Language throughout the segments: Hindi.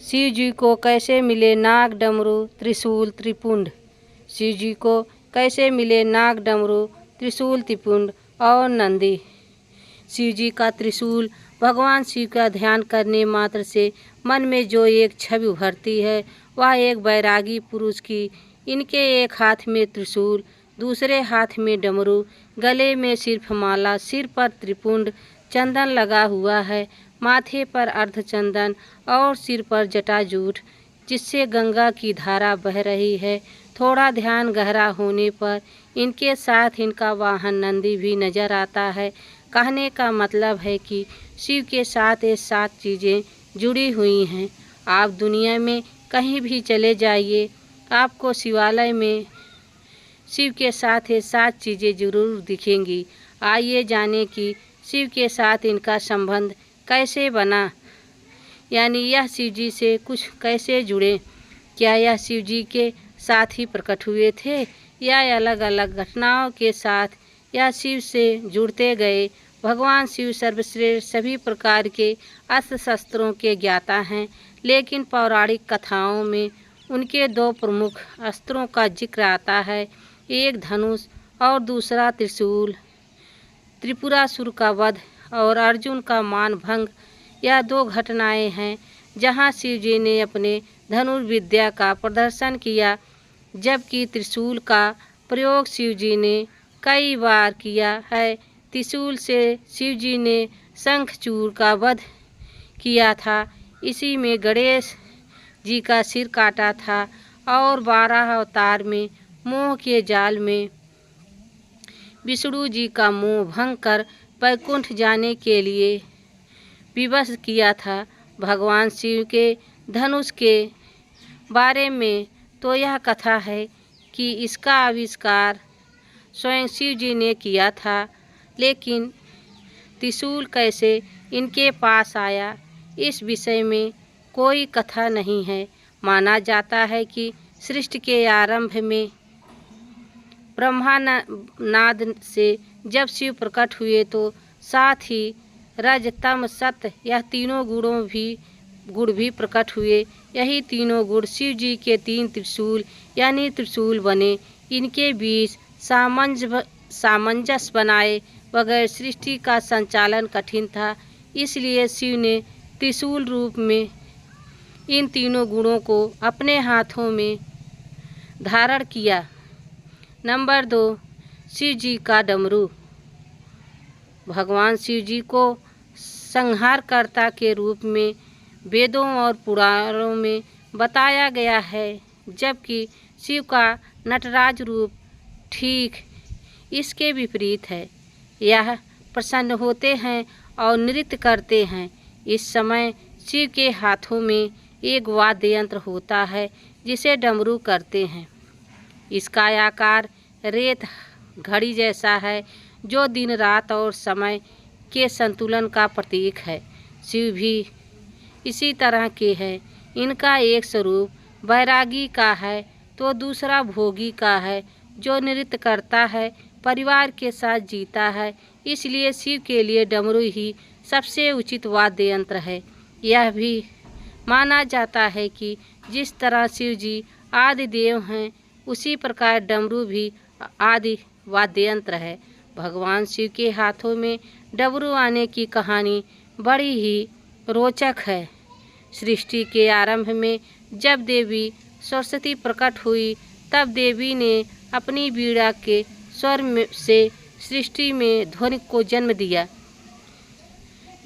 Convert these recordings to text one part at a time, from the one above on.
शिव जी को कैसे मिले नाग डमरू त्रिशूल त्रिपुंड। शिव जी को कैसे मिले नाग डमरू त्रिशूल त्रिपुंड और नंदी। शिव जी का त्रिशूल भगवान शिव का ध्यान करने मात्र से मन में जो एक छवि उभरती है वह एक बैरागी पुरुष की। इनके एक हाथ में त्रिशूल, दूसरे हाथ में डमरू, गले में सिर्फ माला, सिर पर त्रिपुंड, चंदन लगा हुआ है, माथे पर अर्धचंदन और सिर पर जटाजूट जिससे गंगा की धारा बह रही है। थोड़ा ध्यान गहरा होने पर इनके साथ इनका वाहन नंदी भी नजर आता है। कहने का मतलब है कि शिव के साथ ये 7 चीज़ें जुड़ी हुई हैं। आप दुनिया में कहीं भी चले जाइए, आपको शिवालय में शिव के साथ ये 7 चीज़ें जरूर दिखेंगी। आइए जाने कि शिव के साथ इनका संबंध कैसे बना, यानी यह शिव जी से कुछ कैसे जुड़े। क्या यह शिव जी के साथ ही प्रकट हुए थे या अलग अलग घटनाओं के साथ यह शिव से जुड़ते गए। भगवान शिव सर्वश्रेष्ठ सभी प्रकार के अस्त्र शस्त्रों के ज्ञाता हैं, लेकिन पौराणिक कथाओं में उनके 2 प्रमुख अस्त्रों का जिक्र आता है, एक धनुष और दूसरा त्रिशूल। त्रिपुरासुर का वध और अर्जुन का मान भंग, यह 2 घटनाएं हैं जहां शिव जी ने अपने धनुर्विद्या का प्रदर्शन किया, जबकि त्रिशूल का प्रयोग शिव जी ने कई बार किया है। त्रिशूल से शिव जी ने शंखचूड़ का वध किया था, इसी में गणेश जी का सिर काटा था और 12 अवतार में मोह के जाल में विष्णु जी का मोह भंग कर वैकुंठ जाने के लिए विवश किया था। भगवान शिव के धनुष के बारे में तो यह कथा है कि इसका आविष्कार स्वयं शिव जी ने किया था, लेकिन त्रिशूल कैसे इनके पास आया इस विषय में कोई कथा नहीं है। माना जाता है कि सृष्टि के आरंभ में ब्रह्मानाद से जब शिव प्रकट हुए तो साथ ही रज तम सत यह तीनों गुण भी प्रकट हुए। यही तीनों गुण शिव जी के 3 त्रिशूल यानी त्रिशूल बने। इनके बीच सामंजस्य बनाए बगैर सृष्टि का संचालन कठिन था, इसलिए शिव ने त्रिशूल रूप में इन तीनों गुणों को अपने हाथों में धारण किया। नंबर 2, शिव जी का डमरू। भगवान शिव जी को संहारकर्ता के रूप में वेदों और पुराणों में बताया गया है, जबकि शिव का नटराज रूप ठीक इसके विपरीत है। यह प्रसन्न होते हैं और नृत्य करते हैं। इस समय शिव के हाथों में एक वाद्य यंत्र होता है जिसे डमरू कहते हैं। इसका आकार रेत घड़ी जैसा है जो दिन रात और समय के संतुलन का प्रतीक है। शिव भी इसी तरह के हैं। इनका एक स्वरूप बैरागी का है तो दूसरा भोगी का है जो नृत्य करता है, परिवार के साथ जीता है। इसलिए शिव के लिए डमरू ही सबसे उचित वाद्य यंत्र है। यह भी माना जाता है कि जिस तरह शिव जी आदि देव हैं, उसी प्रकार डमरू भी आदि वाद्य यंत्र है। भगवान शिव के हाथों में डमरू आने की कहानी बड़ी ही रोचक है। सृष्टि के आरंभ में जब देवी सरस्वती प्रकट हुई, तब देवी ने अपनी वीणा के स्वर से सृष्टि में ध्वनि को जन्म दिया,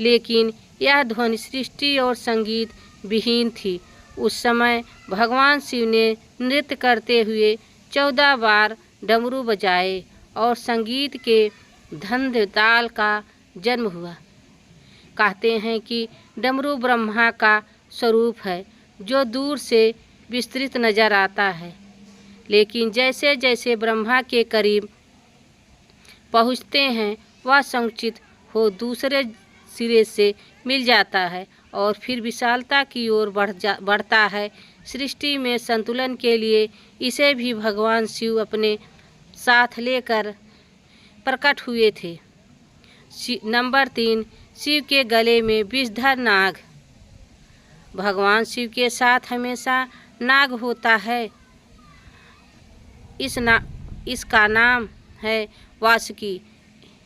लेकिन यह ध्वनि सृष्टि और संगीत विहीन थी। उस समय भगवान शिव ने नृत्य करते हुए 14 बार डमरू बजाए और संगीत के धंध ताल का जन्म हुआ। कहते हैं कि डमरू ब्रह्मा का स्वरूप है जो दूर से विस्तृत नजर आता है, लेकिन जैसे जैसे ब्रह्मा के करीब पहुँचते हैं वह संकुचित हो दूसरे सिरे से मिल जाता है और फिर विशालता की ओर बढ़ता है। सृष्टि में संतुलन के लिए इसे भी भगवान शिव अपने साथ लेकर प्रकट हुए थे। नंबर 3, शिव के गले में विषधर नाग। भगवान शिव के साथ हमेशा नाग होता है। इसका नाम है वासुकी।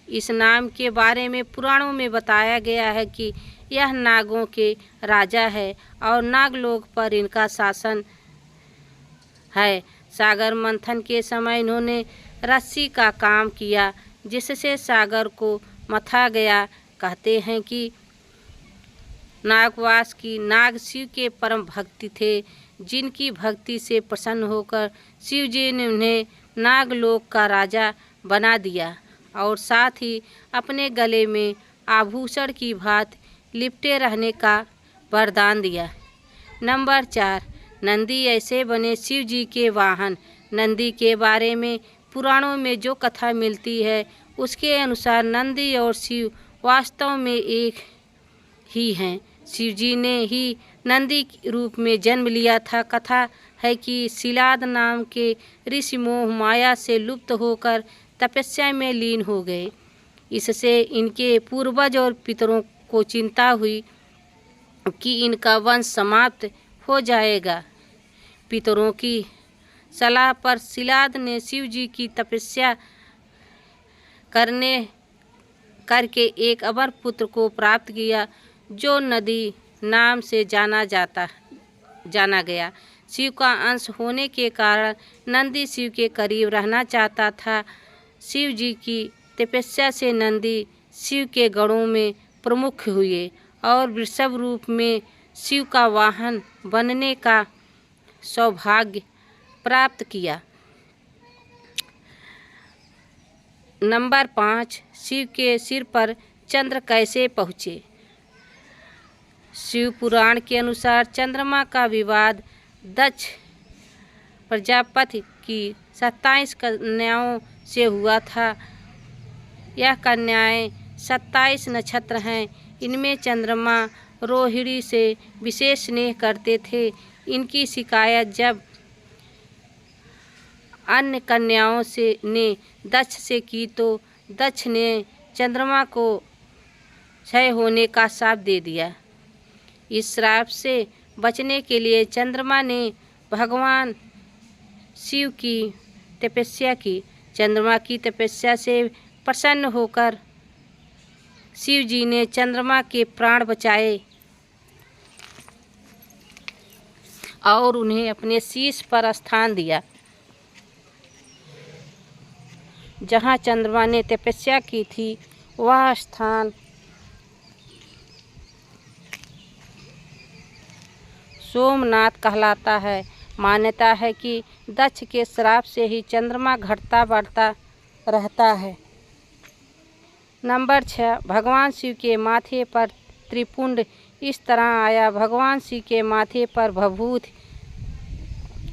इस नाम के बारे में पुराणों में बताया गया है कि यह नागों के राजा है और नागलोक पर इनका शासन है। सागर मंथन के समय इन्होंने रस्सी का काम किया जिससे सागर को मथा गया। कहते हैं कि नागवास की नाग शिव के परम भक्ति थे, जिनकी भक्ति से प्रसन्न होकर शिव जी ने उन्हें नागलोक का राजा बना दिया और साथ ही अपने गले में आभूषण की भांति लिपटे रहने का वरदान दिया। नंबर 4, नंदी ऐसे बने शिव जी के वाहन। नंदी के बारे में पुराणों में जो कथा मिलती है उसके अनुसार नंदी और शिव वास्तव में एक ही हैं। शिव जी ने ही नंदी रूप में जन्म लिया था। कथा है कि शिलाद नाम के ऋषि मोह माया से लुप्त होकर तपस्या में लीन हो गए। इससे इनके पूर्वज और पितरों को चिंता हुई कि इनका वंश समाप्त हो जाएगा। पितरों की सलाह पर शिलाद ने शिव जी की तपस्या करके एक अवर पुत्र को प्राप्त किया जो नदी नाम से जाना गया। शिव का अंश होने के कारण नंदी शिव के करीब रहना चाहता था। शिव जी की तपस्या से नंदी शिव के गणों में प्रमुख हुए और वृषभ रूप में शिव का वाहन बनने का सौभाग्य प्राप्त किया। नंबर 5, शिव के सिर पर चंद्र कैसे पहुँचे। शिव पुराण के अनुसार चंद्रमा का विवाद दक्ष प्रजापति की 27 कन्याओं से हुआ था। यह कन्याएं 27 नक्षत्र हैं। इनमें चंद्रमा रोहिणी से विशेष स्नेह करते थे। इनकी शिकायत जब अन्य कन्याओं ने दक्ष से की तो दक्ष ने चंद्रमा को क्षय होने का श्राप दे दिया। इस श्राप से बचने के लिए चंद्रमा ने भगवान शिव की तपस्या की। चंद्रमा की तपस्या से प्रसन्न होकर शिव जी ने चंद्रमा के प्राण बचाए और उन्हें अपने शीश पर स्थान दिया। जहाँ चंद्रमा ने तपस्या की थी वह स्थान सोमनाथ कहलाता है। मान्यता है कि दक्ष के श्राप से ही चंद्रमा घटता बढ़ता रहता है। नंबर 6, भगवान शिव के माथे पर त्रिपुंड इस तरह आया। भगवान शिव के माथे पर भभूत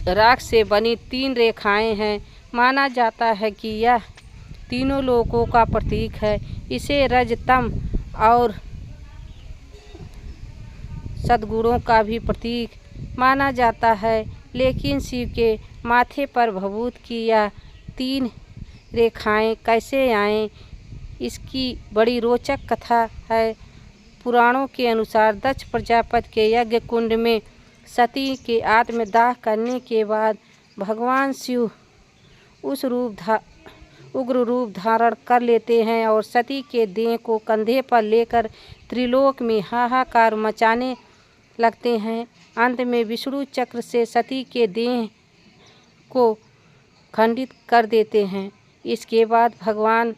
राख से बनी 3 रेखाएं हैं। माना जाता है कि यह तीनों लोकों का प्रतीक है। इसे रजतम और सद्गुणों का भी प्रतीक माना जाता है। लेकिन शिव के माथे पर भभूत की यह 3 रेखाएं कैसे आएं, इसकी बड़ी रोचक कथा है। पुराणों के अनुसार दक्ष प्रजापति के यज्ञ कुंड में सती के आत्मदाह करने के बाद भगवान शिव उग्र रूप धारण कर लेते हैं और सती के देह को कंधे पर लेकर त्रिलोक में हाहाकार मचाने लगते हैं। अंत में विष्णु चक्र से सती के देह को खंडित कर देते हैं। इसके बाद भगवान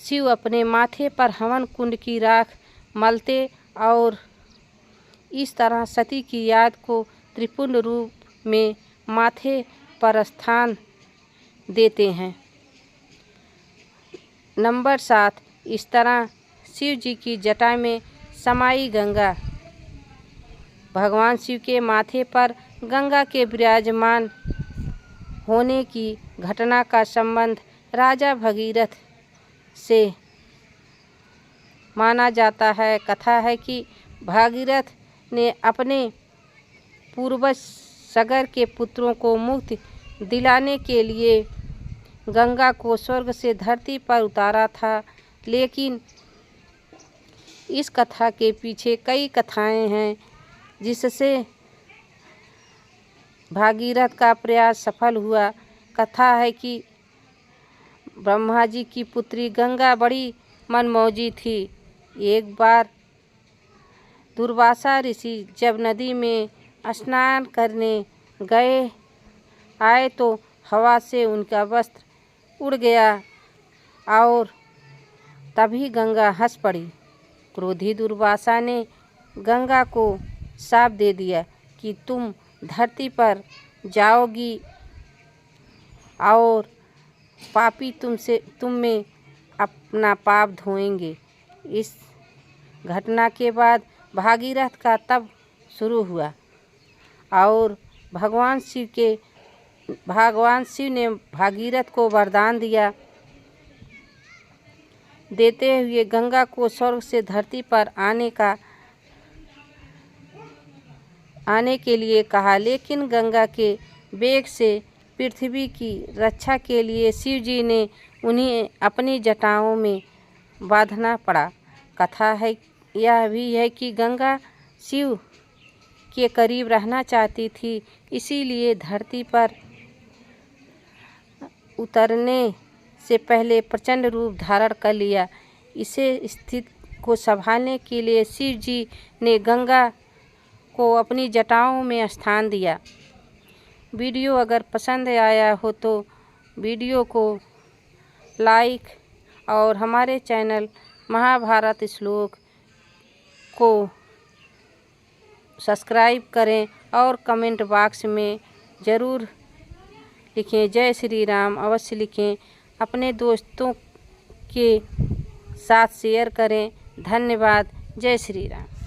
शिव अपने माथे पर हवन कुंड की राख मलते और इस तरह सती की याद को त्रिपुंड रूप में माथे पर स्थान देते हैं। नंबर 7, इस तरह शिव जी की जटा में समाई गंगा। भगवान शिव के माथे पर गंगा के विराजमान होने की घटना का संबंध राजा भगीरथ से माना जाता है। कथा है कि भागीरथ ने अपने पूर्वज सगर के पुत्रों को मुक्ति दिलाने के लिए गंगा को स्वर्ग से धरती पर उतारा था। लेकिन इस कथा के पीछे कई कथाएं हैं। जिससे भागीरथ का प्रयास सफल हुआ। कथा है कि ब्रह्मा जी की पुत्री गंगा बड़ी मनमौजी थी। एक बार दुर्वासा ऋषि जब नदी में स्नान करने आए तो हवा से उनका वस्त्र उड़ गया और तभी गंगा हंस पड़ी। क्रोधी दुर्वासा ने गंगा को शाप दे दिया कि तुम धरती पर जाओगी और पापी तुम में अपना पाप धोएंगे। इस घटना के बाद भागीरथ का तप शुरू हुआ और भगवान शिव ने भागीरथ को वरदान देते हुए गंगा को स्वर्ग से धरती पर आने के लिए कहा। लेकिन गंगा के वेग से पृथ्वी की रक्षा के लिए शिव जी ने उन्हें अपनी जटाओं में बांधना पड़ा। कथा है यह भी है कि गंगा शिव के करीब रहना चाहती थी, इसीलिए धरती पर उतरने से पहले प्रचंड रूप धारण कर लिया। इसे स्थिति को संभालने के लिए शिव जी ने गंगा को अपनी जटाओं में स्थान दिया। वीडियो अगर पसंद आया हो तो वीडियो को लाइक और हमारे चैनल महाभारत श्लोक को सब्सक्राइब करें और कमेंट बॉक्स में ज़रूर लिखें जय श्री राम अवश्य लिखें। अपने दोस्तों के साथ शेयर करें। धन्यवाद। जय श्री राम।